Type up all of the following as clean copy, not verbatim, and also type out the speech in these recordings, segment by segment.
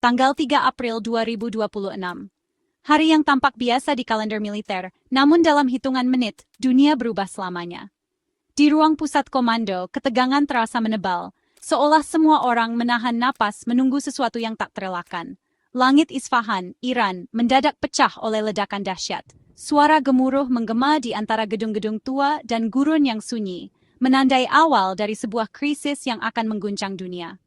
tanggal 3 April 2026. Hari yang tampak biasa di kalender militer, namun dalam hitungan menit, dunia berubah selamanya. Di ruang pusat komando, ketegangan terasa menebal, seolah semua orang menahan napas menunggu sesuatu yang tak terelakkan. Langit Isfahan, Iran, mendadak pecah oleh ledakan dahsyat. Suara gemuruh menggema di antara gedung-gedung tua dan gurun yang sunyi, menandai awal dari sebuah krisis yang akan mengguncang dunia.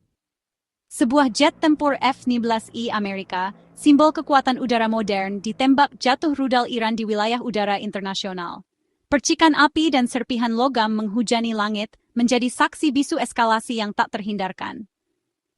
Sebuah jet tempur F-16I Amerika, simbol kekuatan udara modern, ditembak jatuh rudal Iran di wilayah udara internasional. Percikan api dan serpihan logam menghujani langit, menjadi saksi bisu eskalasi yang tak terhindarkan.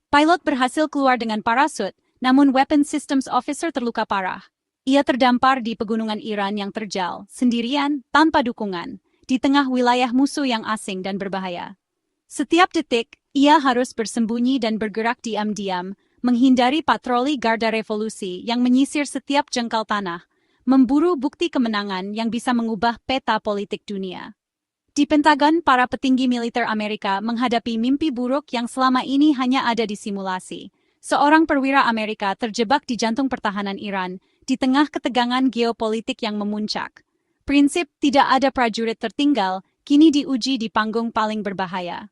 Pilot berhasil keluar dengan parasut, namun Weapon Systems Officer terluka parah. Ia terdampar di pegunungan Iran yang terjal, sendirian, tanpa dukungan, di tengah wilayah musuh yang asing dan berbahaya. Setiap detik, ia harus bersembunyi dan bergerak diam-diam, menghindari patroli Garda Revolusi yang menyisir setiap jengkal tanah, memburu bukti kemenangan yang bisa mengubah peta politik dunia. Di Pentagon, para petinggi militer Amerika menghadapi mimpi buruk yang selama ini hanya ada di simulasi. Seorang perwira Amerika terjebak di jantung pertahanan Iran, di tengah ketegangan geopolitik yang memuncak. Prinsip tidak ada prajurit tertinggal, kini diuji di panggung paling berbahaya.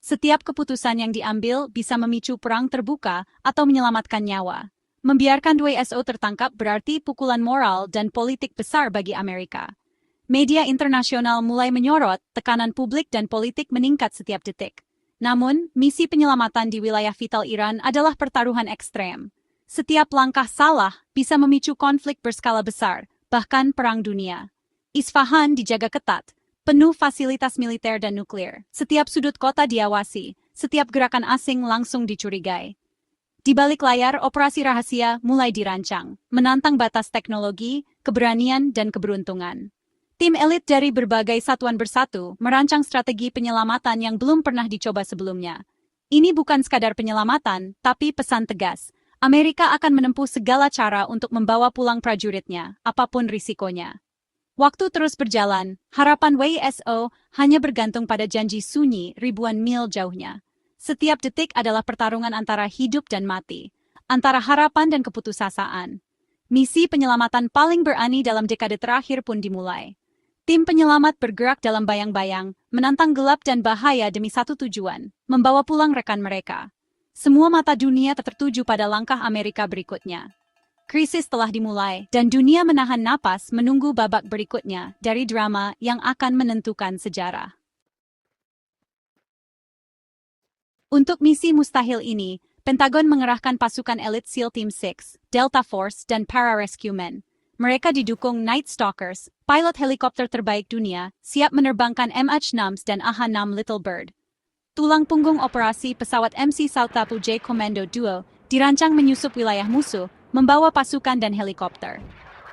Setiap keputusan yang diambil bisa memicu perang terbuka atau menyelamatkan nyawa. Membiarkan WSO tertangkap berarti pukulan moral dan politik besar bagi Amerika. Media internasional mulai menyorot, tekanan publik dan politik meningkat setiap detik. Namun, misi penyelamatan di wilayah vital Iran adalah pertaruhan ekstrem. Setiap langkah salah bisa memicu konflik berskala besar, bahkan perang dunia. Isfahan dijaga ketat, penuh fasilitas militer dan nuklir. Setiap sudut kota diawasi, setiap gerakan asing langsung dicurigai. Di balik layar, operasi rahasia mulai dirancang, menantang batas teknologi, keberanian, dan keberuntungan. Tim elit dari berbagai satuan bersatu merancang strategi penyelamatan yang belum pernah dicoba sebelumnya. Ini bukan sekadar penyelamatan, tapi pesan tegas. Amerika akan menempuh segala cara untuk membawa pulang prajuritnya, apapun risikonya. Waktu terus berjalan, harapan WSO hanya bergantung pada janji sunyi ribuan mil jauhnya. Setiap detik adalah pertarungan antara hidup dan mati, antara harapan dan keputusasaan. Misi penyelamatan paling berani dalam dekade terakhir pun dimulai. Tim penyelamat bergerak dalam bayang-bayang, menantang gelap dan bahaya demi satu tujuan, membawa pulang rekan mereka. Semua mata dunia tertuju pada langkah Amerika berikutnya. Krisis telah dimulai, dan dunia menahan napas menunggu babak berikutnya dari drama yang akan menentukan sejarah. Untuk misi mustahil ini, Pentagon mengerahkan pasukan elit SEAL Team 6, Delta Force, dan Para-Rescue Men. Mereka didukung Night Stalkers, pilot helikopter terbaik dunia, siap menerbangkan MH-6 dan AH-6 Little Bird. Tulang punggung operasi pesawat MC South-J Commando Duo dirancang menyusup wilayah musuh, membawa pasukan dan helikopter.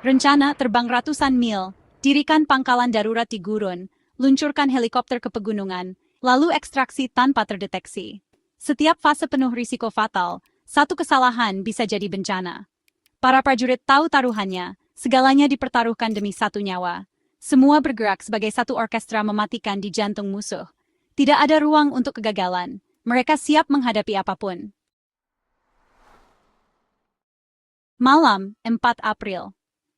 Rencana terbang ratusan mil, dirikan pangkalan darurat di gurun, luncurkan helikopter ke pegunungan, lalu ekstraksi tanpa terdeteksi. Setiap fase penuh risiko fatal, satu kesalahan bisa jadi bencana. Para prajurit tahu taruhannya, segalanya dipertaruhkan demi satu nyawa. Semua bergerak sebagai satu orkestra mematikan di jantung musuh. Tidak ada ruang untuk kegagalan. Mereka siap menghadapi apapun. Malam, 4 April.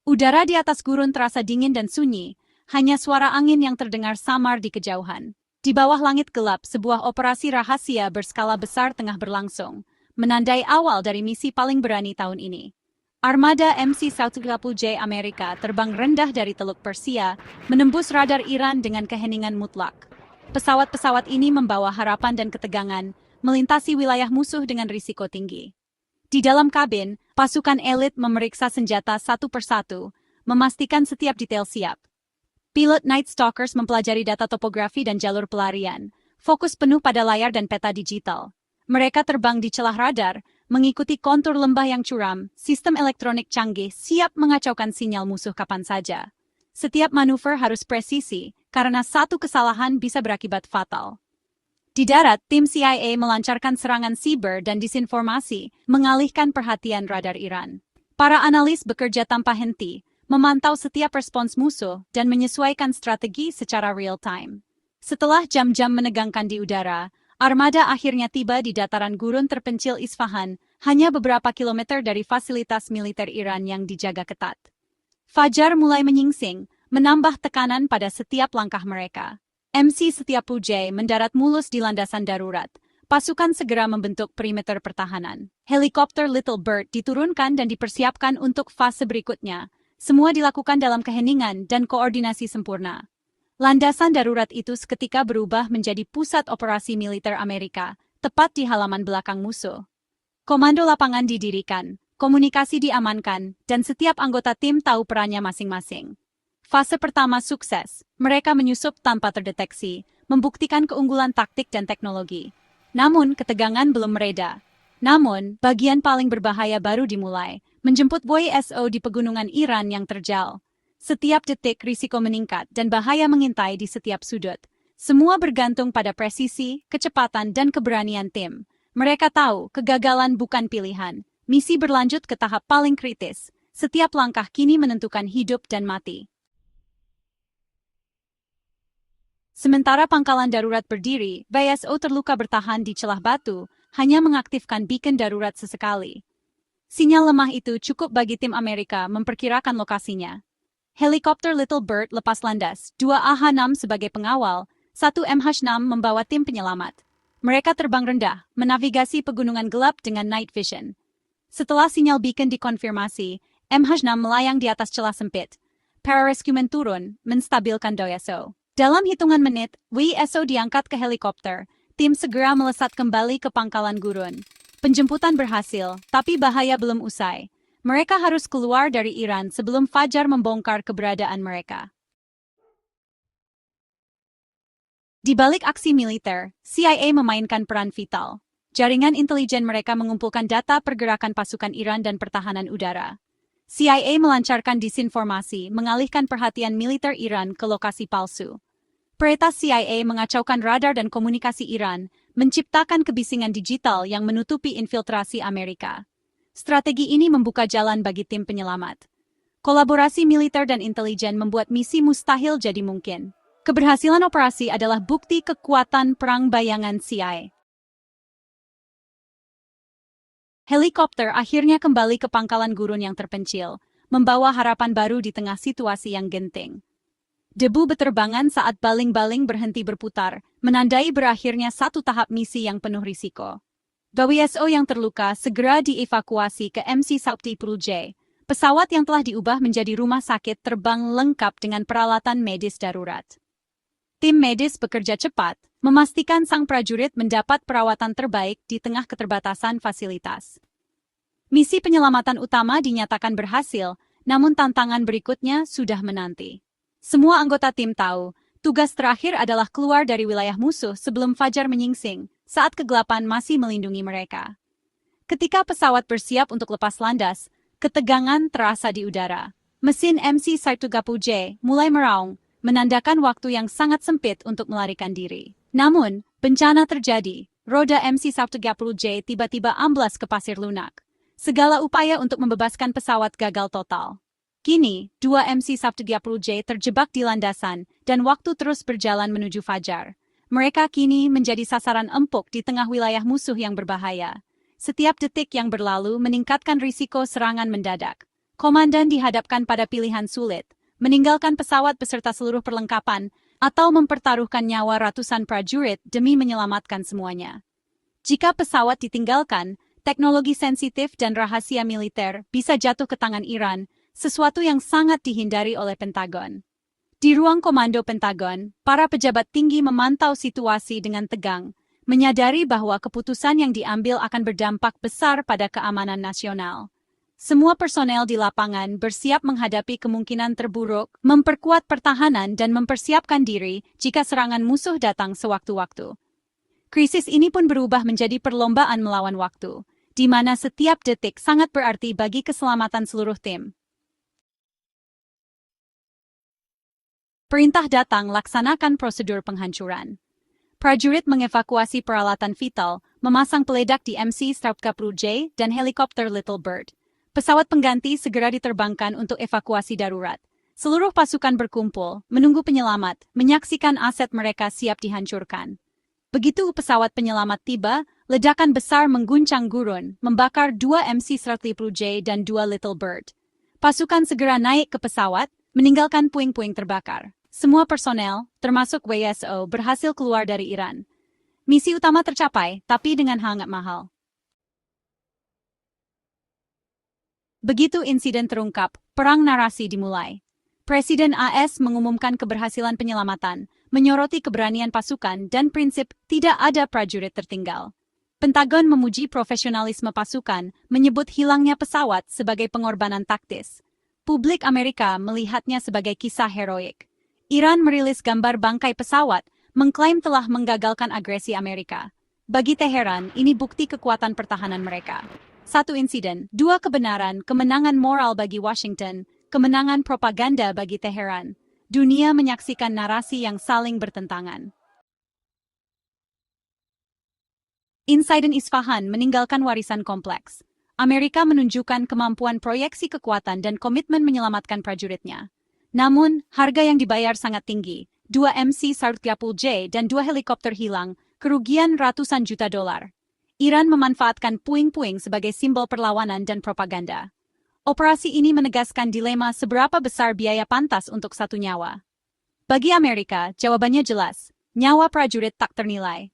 Udara di atas gurun terasa dingin dan sunyi, hanya suara angin yang terdengar samar di kejauhan. Di bawah langit gelap, sebuah operasi rahasia berskala besar tengah berlangsung, menandai awal dari misi paling berani tahun ini. Armada MC South-J Amerika terbang rendah dari Teluk Persia, menembus radar Iran dengan keheningan mutlak. Pesawat-pesawat ini membawa harapan dan ketegangan, melintasi wilayah musuh dengan risiko tinggi. Di dalam kabin, pasukan elit memeriksa senjata satu persatu, memastikan setiap detail siap. Pilot Night Stalkers mempelajari data topografi dan jalur pelarian, fokus penuh pada layar dan peta digital. Mereka terbang di celah radar, mengikuti kontur lembah yang curam, sistem elektronik canggih siap mengacaukan sinyal musuh kapan saja. Setiap manuver harus presisi, karena satu kesalahan bisa berakibat fatal. Di darat, tim CIA melancarkan serangan siber dan disinformasi, mengalihkan perhatian radar Iran. Para analis bekerja tanpa henti, memantau setiap respons musuh dan menyesuaikan strategi secara real-time. Setelah jam-jam menegangkan di udara, armada akhirnya tiba di dataran gurun terpencil Isfahan, hanya beberapa kilometer dari fasilitas militer Iran yang dijaga ketat. Fajar mulai menyingsing, menambah tekanan pada setiap langkah mereka. MC Setiapuja mendarat mulus di landasan darurat. Pasukan segera membentuk perimeter pertahanan. Helikopter Little Bird diturunkan dan dipersiapkan untuk fase berikutnya. Semua dilakukan dalam keheningan dan koordinasi sempurna. Landasan darurat itu seketika berubah menjadi pusat operasi militer Amerika, tepat di halaman belakang musuh. Komando lapangan didirikan, komunikasi diamankan, dan setiap anggota tim tahu perannya masing-masing. Fase pertama sukses, mereka menyusup tanpa terdeteksi, membuktikan keunggulan taktik dan teknologi. Namun, ketegangan belum mereda. Namun, bagian paling berbahaya baru dimulai, menjemput WSO di pegunungan Iran yang terjal. Setiap detik risiko meningkat dan bahaya mengintai di setiap sudut. Semua bergantung pada presisi, kecepatan, dan keberanian tim. Mereka tahu kegagalan bukan pilihan. Misi berlanjut ke tahap paling kritis. Setiap langkah kini menentukan hidup dan mati. Sementara pangkalan darurat berdiri, WSO terluka bertahan di celah batu, hanya mengaktifkan beacon darurat sesekali. Sinyal lemah itu cukup bagi tim Amerika memperkirakan lokasinya. Helikopter Little Bird lepas landas, 2 AH-6 sebagai pengawal, 1 MH-6 membawa tim penyelamat. Mereka terbang rendah, menavigasi pegunungan gelap dengan night vision. Setelah sinyal beacon dikonfirmasi, MH-6 melayang di atas celah sempit. Pararescuemen turun, menstabilkan WSO. Dalam hitungan menit, WSO diangkat ke helikopter. Tim segera melesat kembali ke pangkalan gurun. Penjemputan berhasil, tapi bahaya belum usai. Mereka harus keluar dari Iran sebelum Fajar membongkar keberadaan mereka. Di balik aksi militer, CIA memainkan peran vital. Jaringan intelijen mereka mengumpulkan data pergerakan pasukan Iran dan pertahanan udara. CIA melancarkan disinformasi, mengalihkan perhatian militer Iran ke lokasi palsu. Peretas CIA mengacaukan radar dan komunikasi Iran, menciptakan kebisingan digital yang menutupi infiltrasi Amerika. Strategi ini membuka jalan bagi tim penyelamat. Kolaborasi militer dan intelijen membuat misi mustahil jadi mungkin. Keberhasilan operasi adalah bukti kekuatan perang bayangan CIA. Helikopter akhirnya kembali ke pangkalan gurun yang terpencil, membawa harapan baru di tengah situasi yang genting. Debu beterbangan saat baling-baling berhenti berputar, menandai berakhirnya satu tahap misi yang penuh risiko. WSO yang terluka segera dievakuasi ke MC Setiapuja. Pesawat yang telah diubah menjadi rumah sakit terbang lengkap dengan peralatan medis darurat. Tim medis bekerja cepat, memastikan sang prajurit mendapat perawatan terbaik di tengah keterbatasan fasilitas. Misi penyelamatan utama dinyatakan berhasil, namun tantangan berikutnya sudah menanti. Semua anggota tim tahu, tugas terakhir adalah keluar dari wilayah musuh sebelum fajar menyingsing, saat kegelapan masih melindungi mereka. Ketika pesawat bersiap untuk lepas landas, ketegangan terasa di udara. Mesin MC Setiapuja mulai meraung, menandakan waktu yang sangat sempit untuk melarikan diri. Namun, bencana terjadi. Roda MC Setiapuja tiba-tiba amblas ke pasir lunak. Segala upaya untuk membebaskan pesawat gagal total. Kini, 2 MC Setiapuja terjebak di landasan dan waktu terus berjalan menuju fajar. Mereka kini menjadi sasaran empuk di tengah wilayah musuh yang berbahaya. Setiap detik yang berlalu meningkatkan risiko serangan mendadak. Komandan dihadapkan pada pilihan sulit, meninggalkan pesawat beserta seluruh perlengkapan, atau mempertaruhkan nyawa ratusan prajurit demi menyelamatkan semuanya. Jika pesawat ditinggalkan, teknologi sensitif dan rahasia militer bisa jatuh ke tangan Iran, sesuatu yang sangat dihindari oleh Pentagon. Di ruang komando Pentagon, para pejabat tinggi memantau situasi dengan tegang, menyadari bahwa keputusan yang diambil akan berdampak besar pada keamanan nasional. Semua personel di lapangan bersiap menghadapi kemungkinan terburuk, memperkuat pertahanan dan mempersiapkan diri jika serangan musuh datang sewaktu-waktu. Krisis ini pun berubah menjadi perlombaan melawan waktu, di mana setiap detik sangat berarti bagi keselamatan seluruh tim. Perintah datang, laksanakan prosedur penghancuran. Prajurit mengevakuasi peralatan vital, memasang peledak di MC Setiapuja dan helikopter Little Bird. Pesawat pengganti segera diterbangkan untuk evakuasi darurat. Seluruh pasukan berkumpul, menunggu penyelamat, menyaksikan aset mereka siap dihancurkan. Begitu pesawat penyelamat tiba, Ledakan besar mengguncang gurun, membakar 2 MC-130J dan 2 Little Bird. Pasukan segera naik ke pesawat, meninggalkan puing-puing terbakar. Semua personel, termasuk WSO, berhasil keluar dari Iran. Misi utama tercapai, tapi dengan sangat mahal. Begitu insiden terungkap, perang narasi dimulai. Presiden AS mengumumkan keberhasilan penyelamatan, menyoroti keberanian pasukan dan prinsip tidak ada prajurit tertinggal. Pentagon memuji profesionalisme pasukan, menyebut hilangnya pesawat sebagai pengorbanan taktis. Publik Amerika melihatnya sebagai kisah heroik. Iran merilis gambar bangkai pesawat, mengklaim telah menggagalkan agresi Amerika. Bagi Teheran, ini bukti kekuatan pertahanan mereka. 1 insiden, 2 kebenaran, kemenangan moral bagi Washington, kemenangan propaganda bagi Teheran. Dunia menyaksikan narasi yang saling bertentangan. Insiden Isfahan meninggalkan warisan kompleks. Amerika menunjukkan kemampuan proyeksi kekuatan dan komitmen menyelamatkan prajuritnya. Namun, harga yang dibayar sangat tinggi. 2 MC-130J dan 2 helikopter hilang, kerugian ratusan juta dolar. Iran memanfaatkan puing-puing sebagai simbol perlawanan dan propaganda. Operasi ini menegaskan dilema seberapa besar biaya pantas untuk satu nyawa. Bagi Amerika, jawabannya jelas. Nyawa prajurit tak ternilai.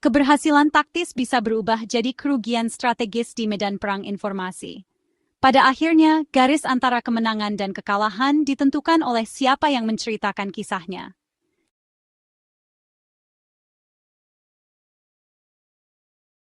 Keberhasilan taktis bisa berubah jadi kerugian strategis di medan perang informasi. Pada akhirnya, garis antara kemenangan dan kekalahan ditentukan oleh siapa yang menceritakan kisahnya.